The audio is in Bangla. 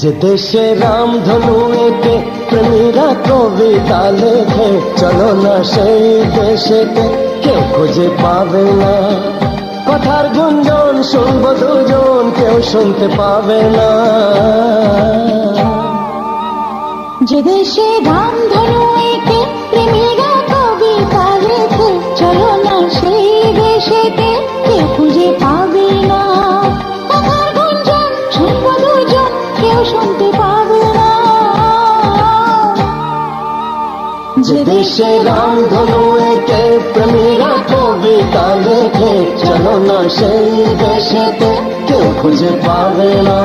যে দেশে রামধনু এঁকে প্রেমীরা কবিতা লেখে, চলো না সেই দেশেতে, কেউ খুঁজে পাবে না। কথার গুঞ্জন শুনবো দুজন, কেউ শুনতে পাবে না। যে দেশে রামধনু এঁকে প্রেমীরা কবিতা লেখে, চলো না সেই দেশেতে, কেউ খুঁজে পাবে না। কথার গুঞ্জন শুনবো দুজন, কেউ শুনতে পাবে না। যে দেশে রামধনু এঁকে প্রেমীরা কবিতা লেখে, চলো না সেই দেশেতে, কেউ খুঁজে পাবে না।